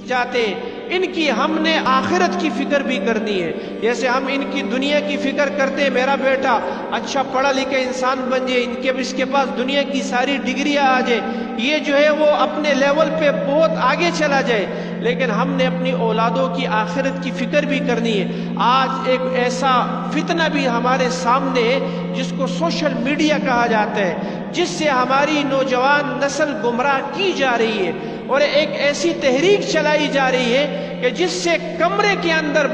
چاہتے ہیں، ان کی ہم نے آخرت کی فکر بھی کرنی ہے۔ جیسے ہم ان کی دنیا کی فکر کرتے ہیں، میرا بیٹا اچھا پڑھا لکھا انسان بن جائے، اس کے پاس دنیا کی ساری ڈگریاں آ جائے، یہ جو ہے وہ اپنے لیول پہ بہت آگے چلا جائے، لیکن ہم نے اپنی اولادوں کی آخرت کی فکر بھی کرنی ہے۔ آج ایک ایسا فتنہ بھی ہمارے سامنے ہے جس کو سوشل میڈیا کہا جاتا ہے، جس سے ہماری نوجوان نسل گمراہ کی جا رہی ہے، اور ایک ایسی تحریک چلائی جا رہی ہے کہ جس سے کمرے کے اندر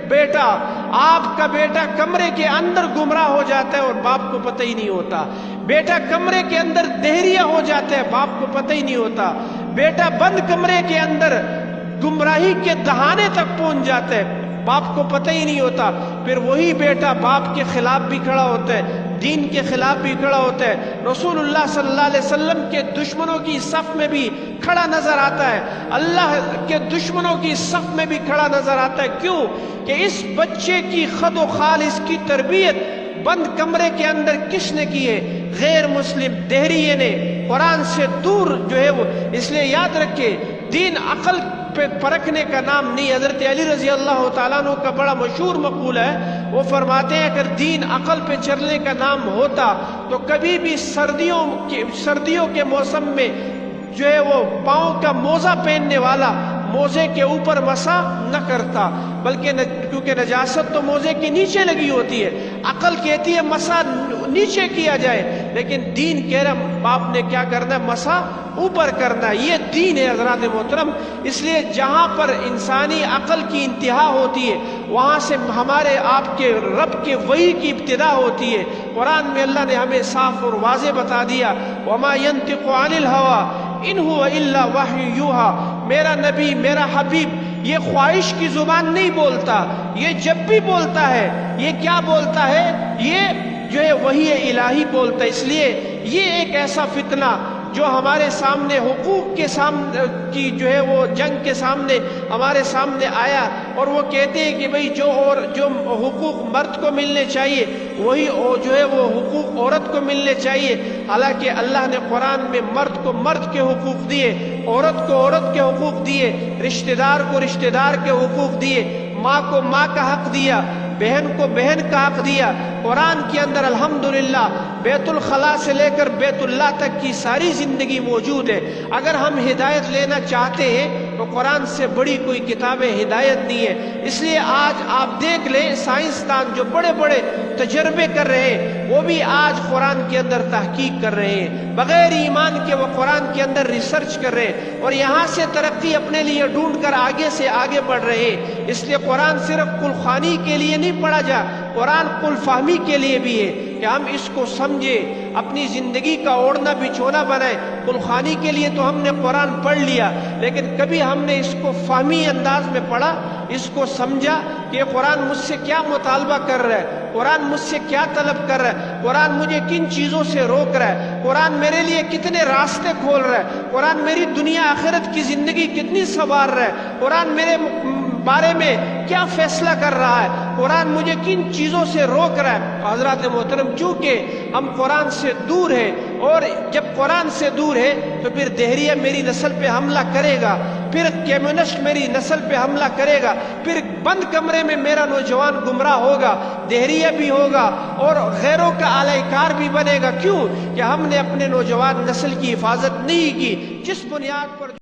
بیٹا، آپ کا بیٹا کمرے کے اندر گمراہ ہو جاتا ہے اور باپ کو پتہ ہی نہیں ہوتا، بیٹا کمرے کے اندر دہریہ ہو جاتا ہے، باپ کو پتہ ہی نہیں ہوتا، بیٹا بند کمرے کے اندر گمراہی کے دہانے تک پہنچ جاتا ہے، باپ کو پتہ ہی نہیں ہوتا۔ پھر وہی بیٹا باپ کے خلاف بھی کھڑا ہوتا ہے، دین کے خلاف بھی کھڑا ہوتا ہے، رسول اللہ صلی اللہ علیہ وسلم کے دشمنوں کی صف میں بھی کھڑا نظر آتا ہے، اللہ کے دشمنوں کی صف میں بھی کھڑا نظر آتا ہے۔ کیوں کہ اس بچے کی خد و خال، اس کی تربیت بند کمرے کے اندر کس نے کی ہے؟ غیر مسلم دہریے نے، قرآن سے دور جو ہے وہ۔ اس لیے یاد رکھے، دین عقل پہ پرکھنے کا نام نہیں۔ حضرت علی رضی اللہ تعالیٰ عنہ کا بڑا مشہور مقولہ ہے، وہ فرماتے ہیں اگر دین عقل پہ چلنے کا نام ہوتا تو کبھی بھی سردیوں کے موسم میں جو ہے وہ پاؤں کا موزہ پہننے والا موزے کے اوپر مسا نہ کرتا، بلکہ کیونکہ نجاست تو موزے کے نیچے لگی ہوتی ہے، عقل کہتی ہے مسا نیچے کیا جائے، لیکن دین کہہ رہا باپ نے کیا کرنا ہے؟ مسا اوپر کرنا ہے۔ یہ دین ہے حضرات محترم۔ اس لیے جہاں پر انسانی عقل کی انتہا ہوتی ہے، وہاں سے ہمارے آپ کے رب کے وحی کی ابتدا ہوتی ہے۔ قرآن میں اللہ نے ہمیں صاف اور واضح بتا دیا، وَمَا يَنْطِقُ عَنِ الْهَوَىٰ إِنْ هُوَ إِلَّا وَحْيٌ يُوحَىٰ۔ میرا نبی، میرا حبیب یہ خواہش کی زبان نہیں بولتا، یہ جب بھی بولتا ہے یہ کیا بولتا ہے؟ یہ جو ہے وحی الہی بولتا ہے۔ اس لیے یہ ایک ایسا فتنہ جو ہمارے سامنے حقوق کے سامنے کی جو ہے وہ جنگ کے سامنے ہمارے سامنے آیا، اور وہ کہتے ہیں کہ بھئی جو حقوق مرد کو ملنے چاہیے وہی جو ہے وہ حقوق عورت کو ملنے چاہیے۔ حالانکہ اللہ نے قرآن میں مرد کو مرد کے حقوق دیے، عورت کو عورت کے حقوق دیے، رشتہ دار کو رشتہ دار کے حقوق دیے، ماں کو ماں کا حق دیا، بہن کو بہن کا حق دیا۔ قرآن کے اندر الحمدللہ بیت الخلاء سے لے کر بیت اللہ تک کی ساری زندگی موجود ہے۔ اگر ہم ہدایت لینا چاہتے ہیں تو قرآن سے بڑی کوئی کتاب ہدایت نہیں ہے۔ اس لیے آج آپ دیکھ لیں، سائنسدان جو بڑے بڑے تجربے کر رہے ہیں وہ بھی آج قرآن کے اندر تحقیق کر رہے ہیں، بغیر ایمان کے وہ قرآن کے اندر ریسرچ کر رہے ہیں، اور یہاں سے ترقی اپنے لیے ڈھونڈ کر آگے سے آگے بڑھ رہے ہیں۔ اس لیے قرآن صرف کل خوانی کے لیے نہیں پڑھا جا، قرآن کل فہمی کے لیے بھی ہے کہ ہم اس کو سمجھیں، اپنی زندگی کا اوڑھنا بچھونا بنائیں۔ کل خوانی کے لیے تو ہم نے قرآن پڑھ لیا، لیکن کبھی ہم نے اس کو فہمی انداز میں پڑھا، اس کو سمجھا کہ قرآن مجھ سے کیا مطالبہ کر رہا ہے، قرآن مجھ سے کیا طلب کر رہا ہے، قرآن مجھے کن چیزوں سے روک رہا ہے، قرآن میرے لیے کتنے راستے کھول رہا ہے، قرآن میری دنیا آخرت کی زندگی کتنی سنوار رہا ہے، قرآن میرے بارے میں کیا فیصلہ کر رہا ہے، قرآن مجھے کن چیزوں سے روک رہا ہے۔ حضرات محترم، چونکہ ہم قرآن سے دور ہیں، اور جب قرآن سے دور ہے تو پھر دہریہ میری نسل پہ حملہ کرے گا، پھر کمیونسٹ میری نسل پہ حملہ کرے گا، پھر بند کمرے میں میرا نوجوان گمراہ ہوگا، دہریہ بھی ہوگا اور غیروں کا اعلی کار بھی بنے گا۔ کیوں کہ ہم نے اپنے نوجوان نسل کی حفاظت نہیں کی، جس بنیاد پر